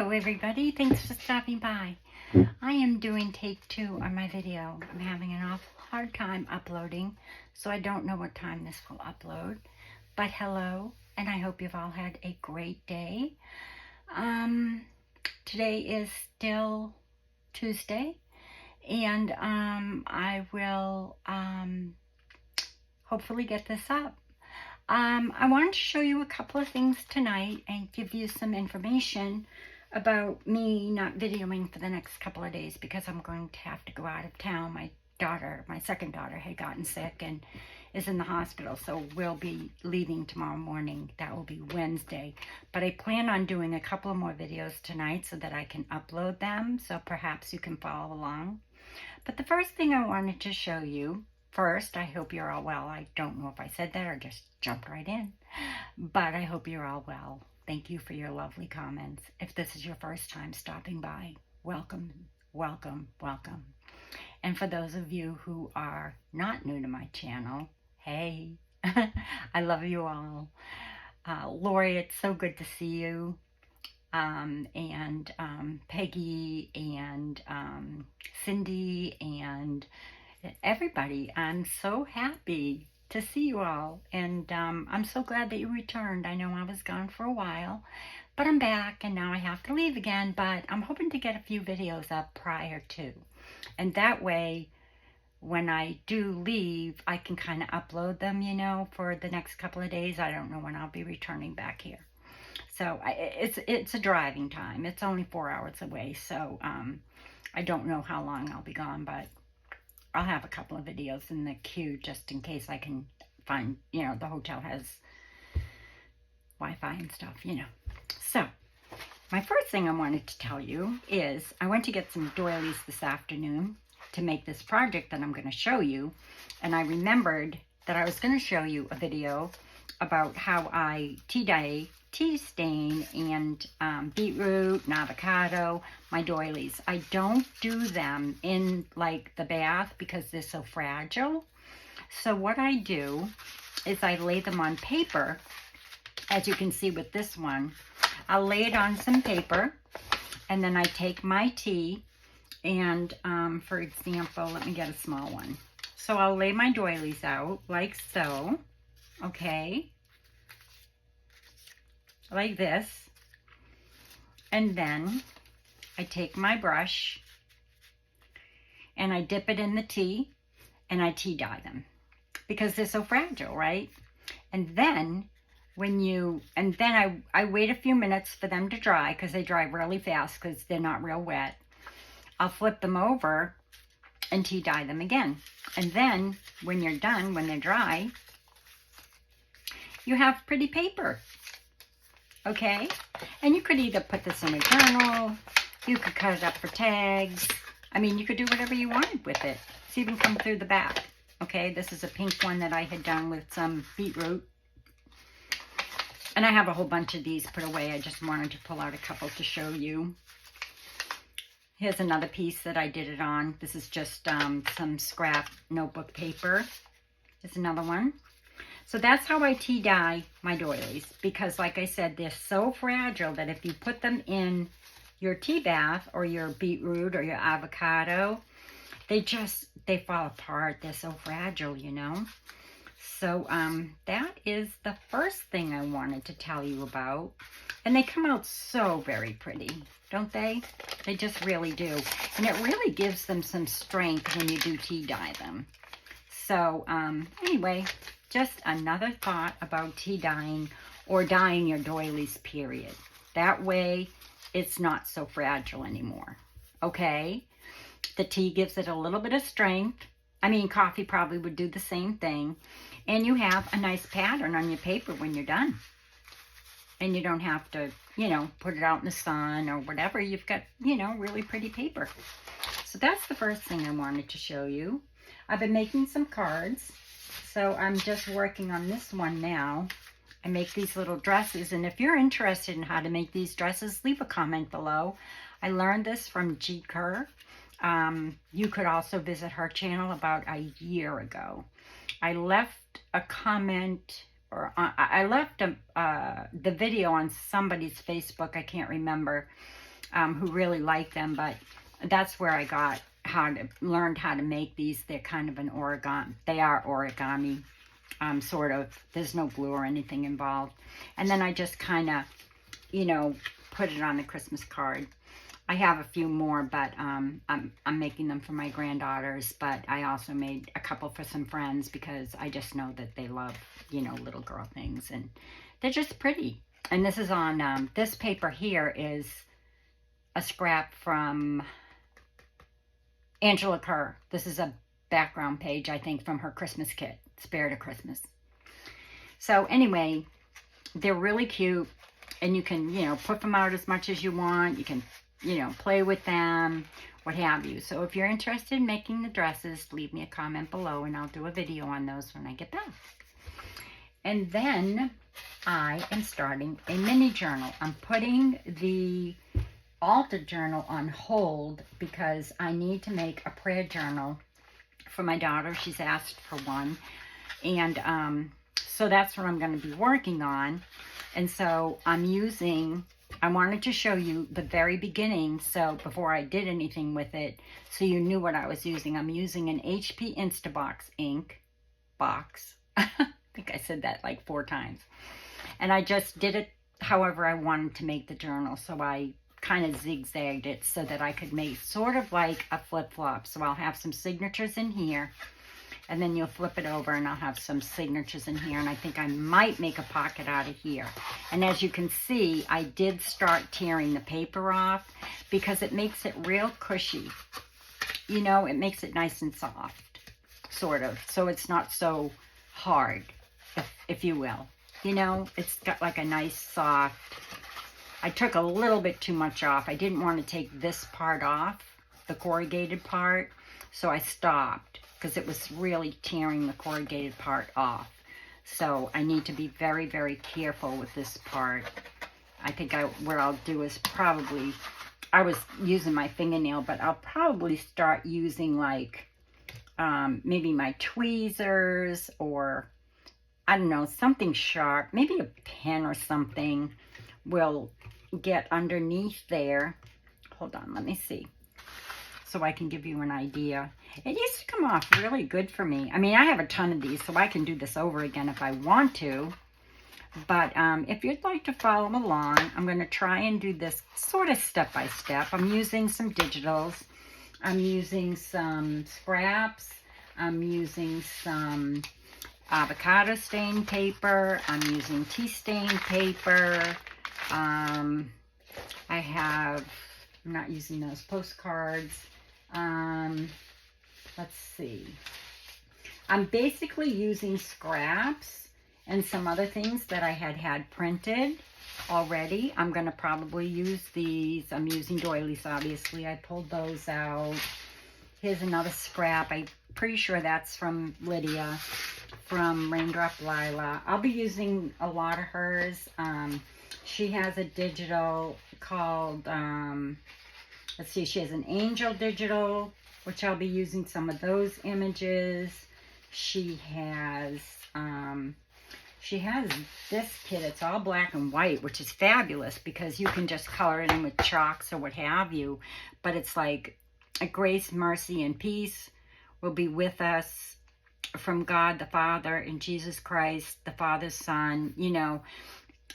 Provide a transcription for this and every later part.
Hello everybody, thanks for stopping by. I am doing take 2 on my video. I'm having an awful hard time uploading, so I don't know what time this will upload. But hello, and I hope you've all had a great day. Today is still Tuesday, and I will hopefully get this up. I wanted to show you a couple of things tonight and give you some information about me not videoing for the next couple of days because I'm going to have to go out of town. My second daughter had gotten sick and is in the hospital, so we'll be leaving tomorrow morning. That will be Wednesday. But I plan on doing a couple of more videos tonight so that I can upload them, so perhaps you can follow along. But the first thing I wanted to show you, first, I hope you're all well. I don't know if I said that or just jumped right in, but I hope you're all well. Thank you for your lovely comments. If this is your first time stopping by, welcome, welcome, welcome. And for those of you who are not new to my channel, hey, I love you all. Lori, it's so good to see you. And Peggy and Cindy and everybody. I'm so happy to see you all, and I'm so glad that you returned. I know I was gone for a while, but I'm back, and now I have to leave again, but I'm hoping to get a few videos up prior to, and that way when I do leave I can kind of upload them, you know, for the next couple of days. I don't know when I'll be returning back here, so it's a driving time. It's only 4 hours away, so I don't know how long I'll be gone, but I'll have a couple of videos in the queue just in case I can find, you know, the hotel has Wi-Fi and stuff, you know. So, my first thing I wanted to tell you is I went to get some doilies this afternoon to make this project that I'm going to show you. And I remembered that I was going to show you a video about how I tea-dye, tea stain, and beetroot and avocado, my doilies. I don't do them in like the bath because they're so fragile. So what I do is I lay them on paper. As you can see with this one, I'll lay it on some paper, and then I take my tea and for example, let me get a small one. So I'll lay my doilies out like so, okay, like this, and then I take my brush and I dip it in the tea and I tea dye them because they're so fragile, right? And then I wait a few minutes for them to dry because they dry really fast because they're not real wet. I'll flip them over and tea dye them again. And then when you're done, when they're dry, you have pretty paper. Okay, and you could either put this in a journal, you could cut it up for tags. I mean, you could do whatever you wanted with it. It's even come through the back. Okay, this is a pink one that I had done with some beetroot. And I have a whole bunch of these put away. I just wanted to pull out a couple to show you. Here's another piece that I did it on. This is just some scrap notebook paper. Here's another one. So that's how I tea dye my doilies, because like I said, they're so fragile that if you put them in your tea bath or your beetroot or your avocado, they fall apart. They're so fragile, you know. So that is the first thing I wanted to tell you about. And they come out so very pretty, don't they? They just really do. And it really gives them some strength when you do tea dye them. So anyway, just another thought about tea dyeing or dyeing your doilies, period. That way, it's not so fragile anymore, okay? The tea gives it a little bit of strength. I mean, coffee probably would do the same thing. And you have a nice pattern on your paper when you're done. And you don't have to, you know, put it out in the sun or whatever. You've got, you know, really pretty paper. So that's the first thing I wanted to show you. I've been making some cards. So I'm just working on this one now. I make these little dresses, and if you're interested in how to make these dresses, leave a comment below. I learned this from G. Kerr. You could also visit her channel about a year ago. I left a comment, or I left the video on somebody's Facebook, I can't remember, who really like them, but that's where I learned how to make these. They're kind of an origami. They are origami, sort of. There's no glue or anything involved. And then I just kind of, you know, put it on the Christmas card. I have a few more, but I'm making them for my granddaughters, but I also made a couple for some friends because I just know that they love, you know, little girl things, and they're just pretty. And this is on, this paper here is a scrap from Angela Kerr. This is a background page, I think, from her Christmas kit, Spirit of Christmas. So anyway, they're really cute, and you can, you know, put them out as much as you want. You can, you know, play with them, what have you. So if you're interested in making the dresses, leave me a comment below, and I'll do a video on those when I get back. And then I am starting a mini journal. I'm putting the Alta journal on hold because I need to make a prayer journal for my daughter. She's asked for one. And so that's what I'm going to be working on. And so I'm using, I wanted to show you the very beginning, so before I did anything with it, so you knew what I was using. I'm using an HP Instabox ink box. I think I said that like 4 times. And I just did it however I wanted to make the journal. So I kind of zigzagged it so that I could make sort of like a flip-flop. So I'll have some signatures in here, and then you'll flip it over and I'll have some signatures in here, and I think I might make a pocket out of here. And as you can see, I did start tearing the paper off because it makes it real cushy. You know, it makes it nice and soft, sort of, so it's not so hard, if you will. You know, it's got like a nice soft, I took a little bit too much off. I didn't want to take this part off, the corrugated part, so I stopped because it was really tearing the corrugated part off. So I need to be very, very careful with this part. I think what I'll do is probably, I was using my fingernail, but I'll probably start using like maybe my tweezers, or I don't know, something sharp, maybe a pen or something will get underneath there. Hold on, let me see, so I can give you an idea. It used to come off really good for me. I mean, I have a ton of these, so I can do this over again if I want to. But if you'd like to follow along, I'm going to try and do this sort of step by step. I'm using some digitals. I'm using some scraps. I'm using some avocado stain paper. I'm using tea stain paper. I'm not using those postcards. Let's see. I'm basically using scraps and some other things that I had printed already. I'm going to probably use these. I'm using doilies, obviously. I pulled those out. Here's another scrap. I'm pretty sure that's from Lydia, from Raindrop Lila. I'll be using a lot of hers. She has a digital called, let's see, she has an angel digital, which I'll be using some of those images. She has this kit. It's all black and white, which is fabulous because you can just color it in with chalks or what have you. But it's like, a grace, mercy, and peace will be with us from God the Father and Jesus Christ, the Father's Son, you know.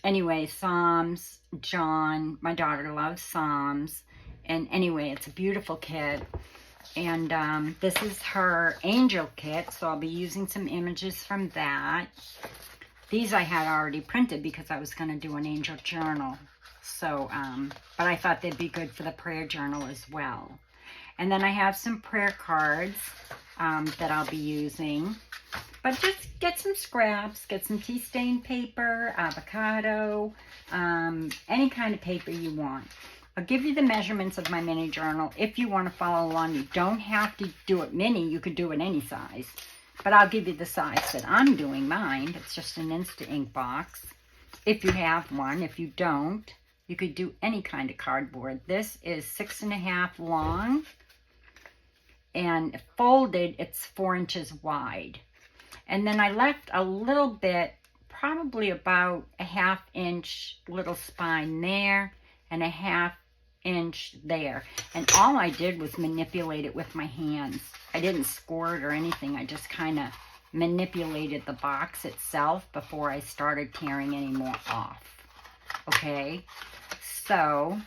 Anyway, Psalms, John, my daughter loves Psalms. And anyway, it's a beautiful kit. And this is her angel kit, so I'll be using some images from that. These I had already printed because I was going to do an angel journal. So, but I thought they'd be good for the prayer journal as well. And then I have some prayer cards that I'll be using. But just get some scraps, get some tea stain paper, avocado, any kind of paper you want. I'll give you the measurements of my mini journal if you want to follow along. You don't have to do it mini. You could do it any size. But I'll give you the size that I'm doing mine. It's just an Insta ink box. If you have one. If you don't, you could do any kind of cardboard. This is 6.5 long. And folded, it's 4 inches wide. And then I left a little bit, probably about a 1/2 inch little spine there, and a 1/2 inch there. And all I did was manipulate it with my hands. I didn't score it or anything. I just kind of manipulated the box itself before I started tearing any more off. Okay, so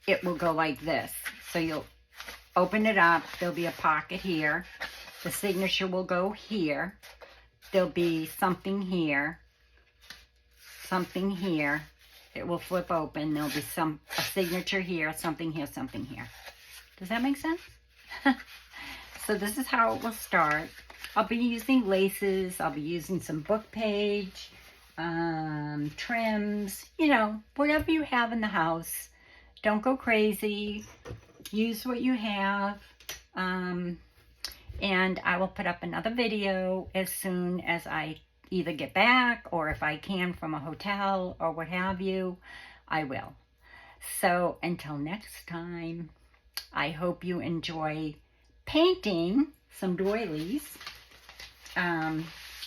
it will go like this. So you'll open it up. There'll be a pocket here. The signature will go here. There'll be something here. Something here. It will flip open. There'll be a signature here, something here, something here. Does that make sense? So this is how it will start. I'll be using laces. I'll be using some book page, trims, you know, whatever you have in the house. Don't go crazy. Use what you have. And I will put up another video as soon as I either get back or if I can from a hotel or what have you, I will. So until next time, I hope you enjoy painting some doilies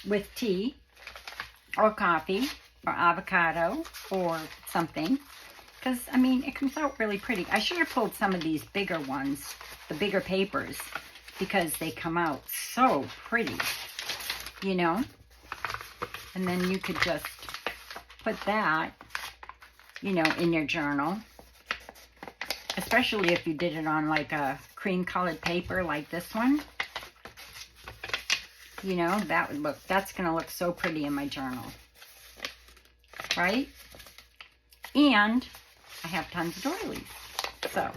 with tea or coffee or avocado or something. Because, I mean, it comes out really pretty. I should have pulled some of these bigger ones, the bigger papers, because they come out so pretty, you know. And then you could just put that, you know, in your journal. Especially if you did it on like a cream colored paper like this one. You know, that's going to look so pretty in my journal. Right? And I have tons of doilies. So,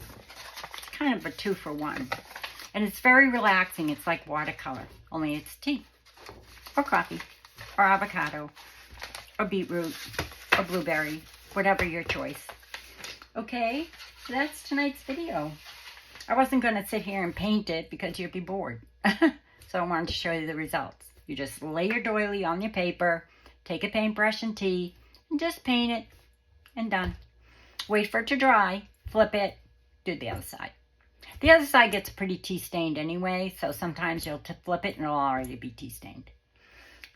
it's kind of a 2-for-1. And it's very relaxing. It's like watercolor. Only it's tea. Or coffee. Or avocado. Or beetroot. Or blueberry. Whatever your choice. Okay? So that's tonight's video. I wasn't going to sit here and paint it because you'd be bored. So I wanted to show you the results. You just lay your doily on your paper, take a paintbrush and tea, and just paint it, and done. Wait for it to dry, flip it, do the other side. The other side gets pretty tea stained anyway, so sometimes you'll flip it and it'll already be tea stained.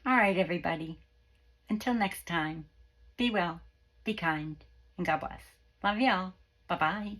All right, everybody. Until next time, be well, be kind, and God bless. Love y'all. Bye-bye.